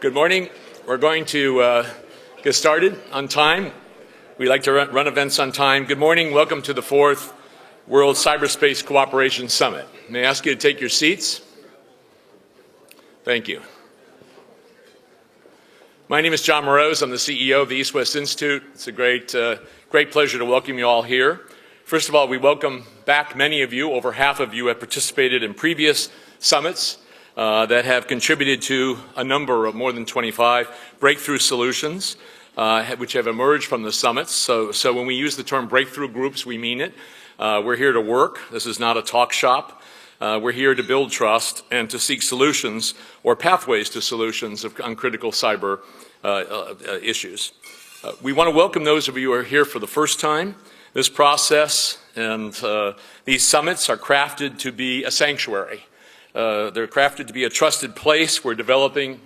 Good morning. We're going to get started on time. We like to run events on time. Good morning. Welcome to the 4th World Cyberspace Cooperation Summit. May I ask you to take your seats? Thank you. My name is John Mroz. I'm the CEO of the EastWest Institute. It's a great pleasure to welcome you all here. First of all, we welcome back many of you. Over half of you have participated in previous summits that have contributed to a number of more than 25 breakthrough solutions which have emerged from the summits. So when we use the term breakthrough groups, we mean it. We're here to work. This is not a talk shop. We're here to build trust and to seek solutions or pathways to solutions on critical cyber issues. We want to welcome those of you who are here for the first time. This process and these summits are crafted to be a sanctuary. They're crafted to be a trusted place where the developing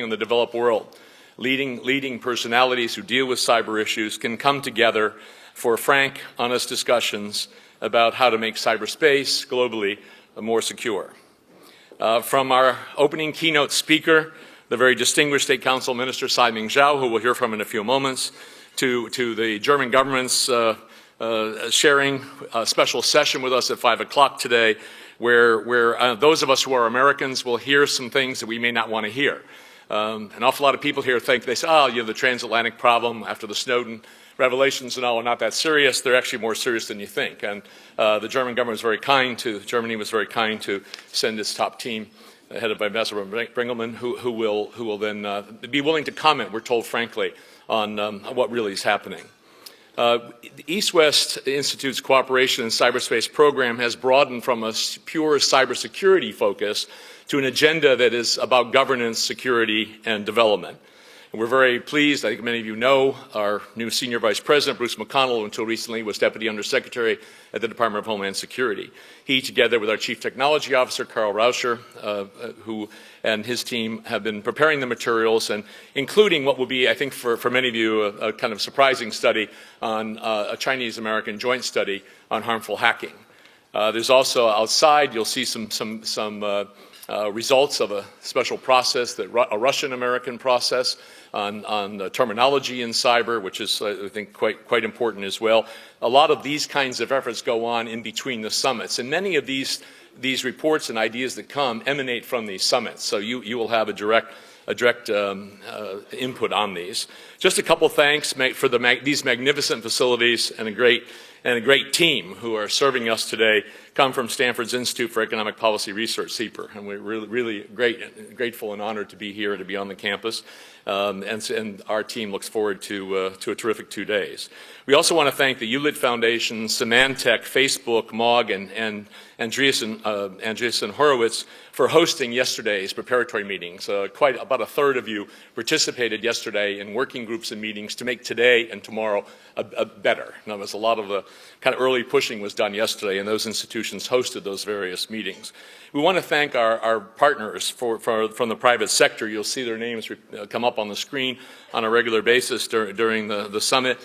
and the developed world, leading personalities who deal with cyber issues can come together for frank, honest discussions about how to make cyberspace globally more secure. From our opening keynote speaker, the very distinguished State Council Minister Simon Zhao, who we'll hear from in a few moments, to the German government's sharing a special session with us at 5 o'clock today, where those of us who are Americans will hear some things that we may not want to hear. An awful lot of people here think, they say, oh, you know, the transatlantic problem after the Snowden revelations and all are not that serious. They're actually more serious than you think. And the German government was very kind to, Germany was very kind to send its top team, headed by Ambassador Bringelmann, who will then be willing to comment, we're told frankly, on what really is happening. The EastWest Institute's Cooperation in Cyberspace program has broadened from a pure cybersecurity focus to an agenda that is about governance, security, and development. And we're very pleased, I think many of you know, our new Senior Vice President, Bruce McConnell, who until recently was Deputy Undersecretary at the Department of Homeland Security. He, together with our Chief Technology Officer, Carl Rauscher, who and his team have been preparing the materials and including what will be, I think for many of you, a kind of surprising study on a Chinese-American joint study on harmful hacking. There's also outside, you'll see some results of a special process, a Russian-American process on terminology in cyber, which is, I think, quite important as well. A lot of these kinds of efforts go on in between the summits, and many of these reports and ideas that come emanate from these summits. So you will have a direct input on these. Just a couple thanks for these magnificent facilities and a great team who are serving us today come from Stanford's Institute for Economic Policy Research, CEPR, and we're really grateful and honored to be here and to be on the campus. And our team looks forward to a terrific 2 days. We also want to thank the Hewlett Foundation, Symantec, Facebook, MOG, and Andreessen Horowitz for hosting yesterday's preparatory meetings. About a third of you participated yesterday in working groups and meetings to make today and tomorrow better. Now, there's a lot of the kind of early pushing was done yesterday, and those institutions hosted those various meetings. We want to thank our partners from the private sector. You'll see their names come up on the screen on a regular basis during the summit.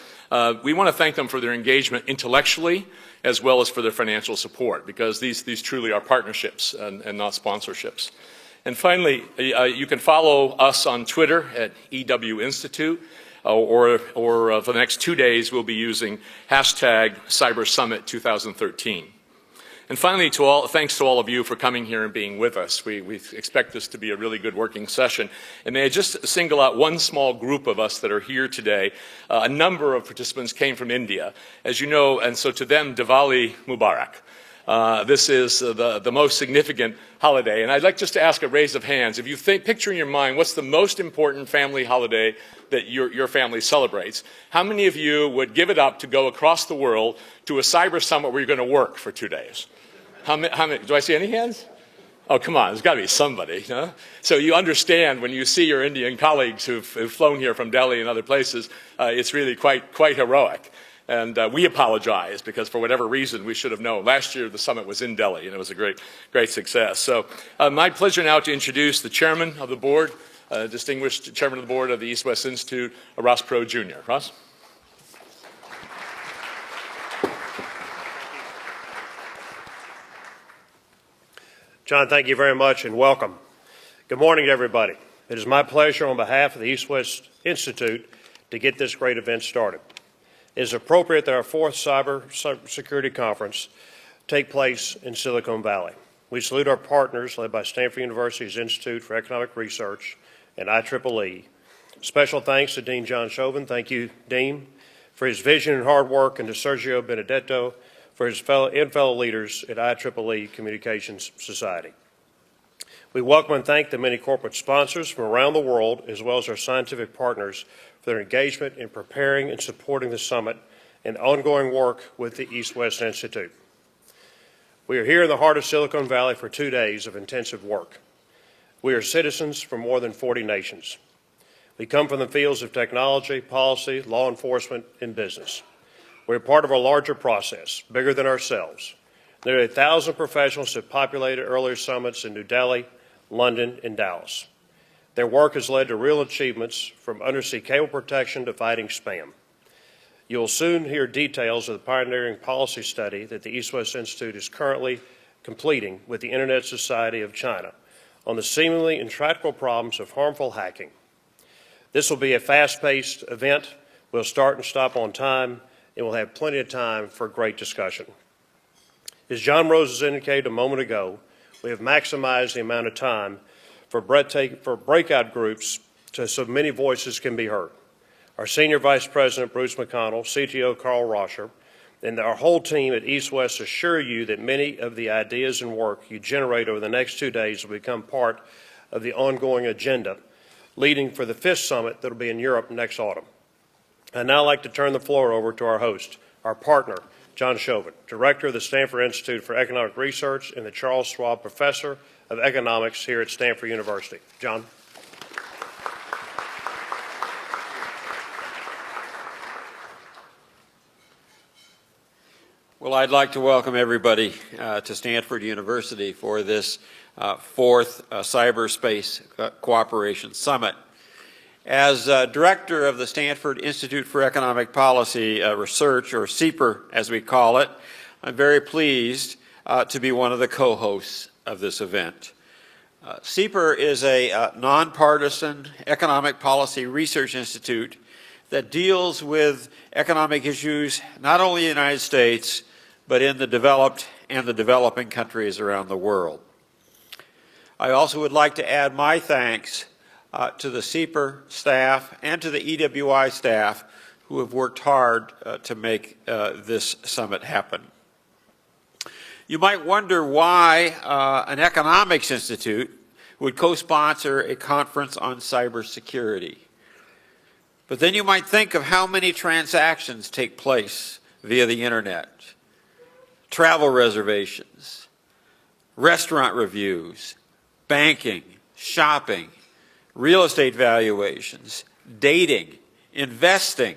We want to thank them for their engagement intellectually as well as for their financial support, because these truly are partnerships and not sponsorships. And finally, you can follow us on Twitter at EW Institute, or for the next 2 days we'll be using hashtag CyberSummit2013. And finally, thanks to all of you for coming here and being with us. We expect this to be a really good working session. And may I just single out one small group of us that are here today. A number of participants came from India, as you know, and so to them, Diwali Mubarak. This is the most significant holiday. And I'd like just to ask a raise of hands. If you picture in your mind what's the most important family holiday that your family celebrates, how many of you would give it up to go across the world to a cyber summit where you're going to work for 2 days? How many? Do I see any hands? Oh, come on, there's got to be somebody. Huh? So you understand when you see your Indian colleagues who've flown here from Delhi and other places, it's really quite heroic. And we apologize because for whatever reason we should have known. Last year the summit was in Delhi and it was a great success. So my pleasure now to introduce the chairman of the board, distinguished chairman of the board of the EastWest Institute, Ross Perot Jr. Ross? John, thank you very much and welcome. Good morning to everybody. It is my pleasure on behalf of the EastWest Institute to get this great event started. It is appropriate that our fourth cybersecurity conference take place in Silicon Valley. We salute our partners led by Stanford University's Institute for Economic Research and IEEE. Special thanks to Dean John Chauvin. Thank you, Dean, for his vision and hard work, and to Sergio Benedetto for his fellow leaders at IEEE Communications Society. We welcome and thank the many corporate sponsors from around the world, as well as our scientific partners, for their engagement in preparing and supporting the summit and ongoing work with the EastWest Institute. We are here in the heart of Silicon Valley for 2 days of intensive work. We are citizens from more than 40 nations. We come from the fields of technology, policy, law enforcement, and business. We're part of a larger process, bigger than ourselves. Nearly 1,000 professionals have populated earlier summits in New Delhi, London, and Dallas. Their work has led to real achievements, from undersea cable protection to fighting spam. You will soon hear details of the pioneering policy study that the EastWest Institute is currently completing with the Internet Society of China on the seemingly intractable problems of harmful hacking. This will be a fast-paced event. We'll start and stop on time, and we'll have plenty of time for great discussion. As John Mroz has indicated a moment ago, we have maximized the amount of time for breakout groups so many voices can be heard. Our Senior Vice President, Bruce McConnell, CTO, Carl Roscher, and our whole team at EastWest assure you that many of the ideas and work you generate over the next 2 days will become part of the ongoing agenda leading for the 5th summit that will be in Europe next autumn. I'd now like to turn the floor over to our host, our partner, John Chauvin, Director of the Stanford Institute for Economic Research and the Charles Schwab Professor of Economics here at Stanford University. John. Well, I'd like to welcome everybody to Stanford University for this 4th Cyberspace Cooperation Summit. As Director of the Stanford Institute for Economic Policy Research, or CEPR as we call it, I'm very pleased to be one of the co-hosts of this event. CEPR is a nonpartisan economic policy research institute that deals with economic issues not only in the United States, but in the developed and the developing countries around the world. I also would like to add my thanks to the CEPR staff and to the EWI staff who have worked hard to make this summit happen. You might wonder why an economics institute would co-sponsor a conference on cybersecurity. But then you might think of how many transactions take place via the internet. Travel reservations, restaurant reviews, banking, shopping, real estate valuations, dating, investing,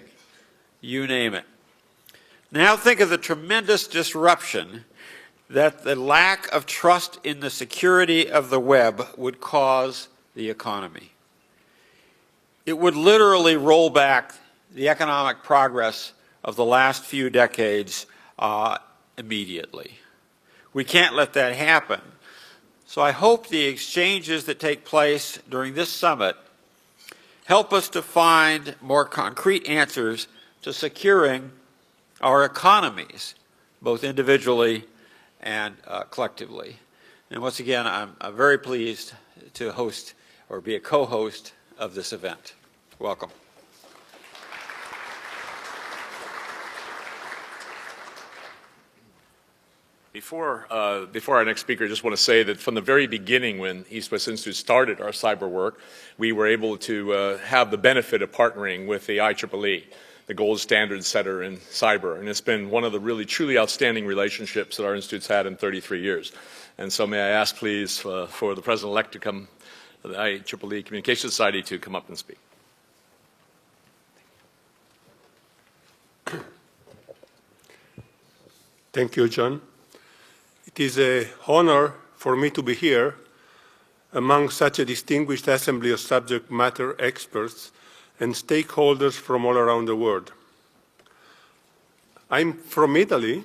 you name it. Now think of the tremendous disruption that the lack of trust in the security of the web would cause the economy. It would literally roll back the economic progress of the last few decades immediately. We can't let that happen. So I hope the exchanges that take place during this summit help us to find more concrete answers to securing our economies, both individually and collectively. And once again, I'm very pleased to host or be a co-host of this event. Welcome. Before our next speaker, I just want to say that from the very beginning when EastWest Institute started our cyber work, we were able to have the benefit of partnering with the IEEE, the gold standard setter in cyber. And it's been one of the really truly outstanding relationships that our institute's had in 33 years. And so may I ask, please, for the President-elect to come, the IEEE Communications Society to come up and speak. Thank you, John. It is an honor for me to be here among such a distinguished assembly of subject matter experts and stakeholders from all around the world. I'm from Italy,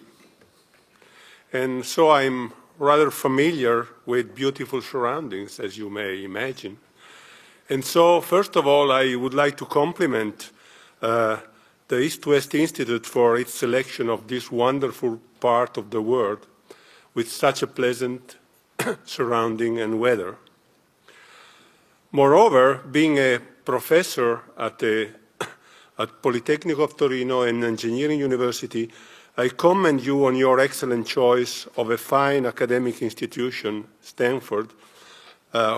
and so I'm rather familiar with beautiful surroundings, as you may imagine. And so, first of all, I would like to compliment the EastWest Institute for its selection of this wonderful part of the world with such a pleasant surrounding and weather. Moreover, being a professor at Politecnico of Torino and Engineering University, I commend you on your excellent choice of a fine academic institution, Stanford,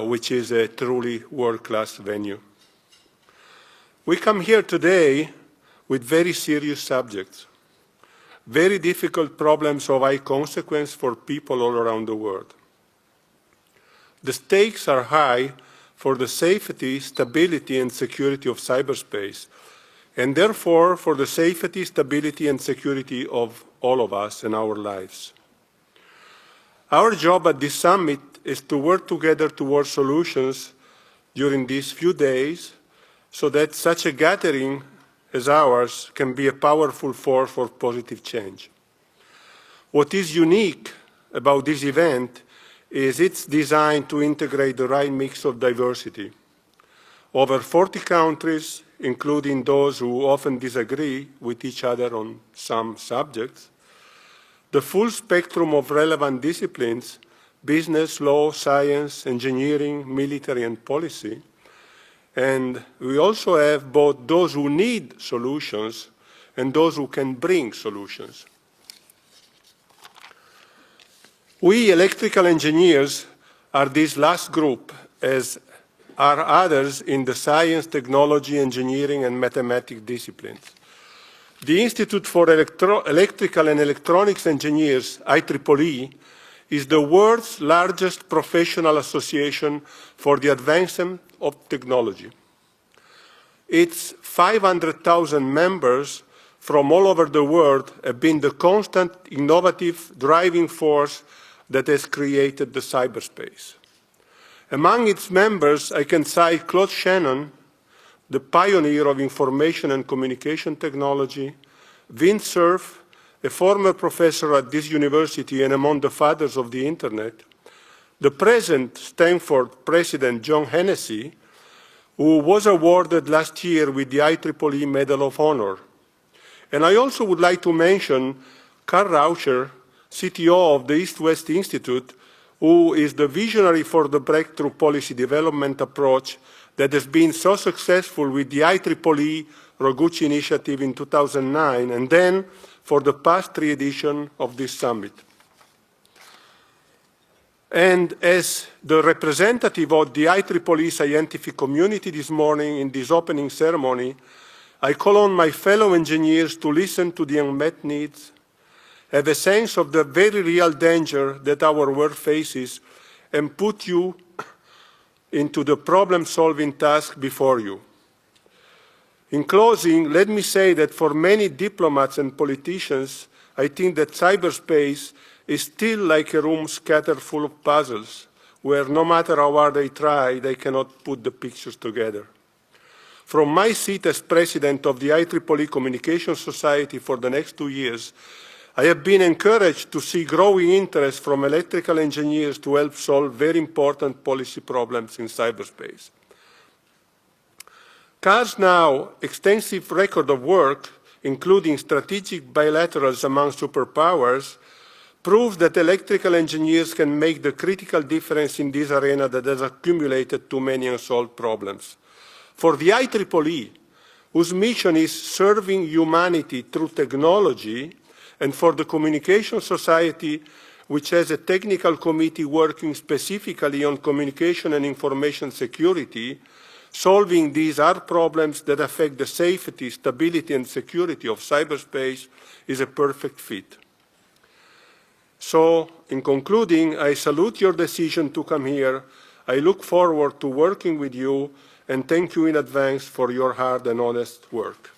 which is a truly world-class venue. We come here today with very serious subjects, very difficult problems of high consequence for people all around the world. The stakes are high for the safety, stability, and security of cyberspace, and therefore for the safety, stability, and security of all of us and our lives. Our job at this summit is to work together towards solutions during these few days so that such a gathering as ours can be a powerful force for positive change. What is unique about this event is it's designed to integrate the right mix of diversity. Over 40 countries, including those who often disagree with each other on some subjects, the full spectrum of relevant disciplines, business, law, science, engineering, military, and policy. And we also have both those who need solutions and those who can bring solutions. We electrical engineers are this last group, as are others in the science, technology, engineering, and mathematics disciplines. The Institute for Electrical and Electronics Engineers, IEEE, is the world's largest professional association for the advancement of technology. Its 500,000 members from all over the world have been the constant, innovative driving force that has created the cyberspace. Among its members, I can cite Claude Shannon, the pioneer of information and communication technology, Vint Cerf, a former professor at this university and among the fathers of the Internet, the present Stanford president, John Hennessy, who was awarded last year with the IEEE Medal of Honor. And I also would like to mention Karl Rauscher, CTO of the EastWest Institute, who is the visionary for the breakthrough policy development approach that has been so successful with the IEEE Roguchi initiative in 2009, and then for the past 3 editions of this summit. And as the representative of the IEEE scientific community this morning in this opening ceremony, I call on my fellow engineers to listen to the unmet needs, have a sense of the very real danger that our world faces, and put you into the problem-solving task before you. In closing, let me say that for many diplomats and politicians, I think that cyberspace is still like a room scattered full of puzzles, where no matter how hard they try, they cannot put the pictures together. From my seat as president of the IEEE Communication Society for the next 2 years, I have been encouraged to see growing interest from electrical engineers to help solve very important policy problems in cyberspace. CAR's now extensive record of work, including strategic bilaterals among superpowers, proves that electrical engineers can make the critical difference in this arena that has accumulated too many unsolved problems. For the IEEE, whose mission is serving humanity through technology, and for the Communication Society, which has a technical committee working specifically on communication and information security, solving these hard problems that affect the safety, stability, and security of cyberspace is a perfect fit. So, in concluding, I salute your decision to come here. I look forward to working with you, and thank you in advance for your hard and honest work.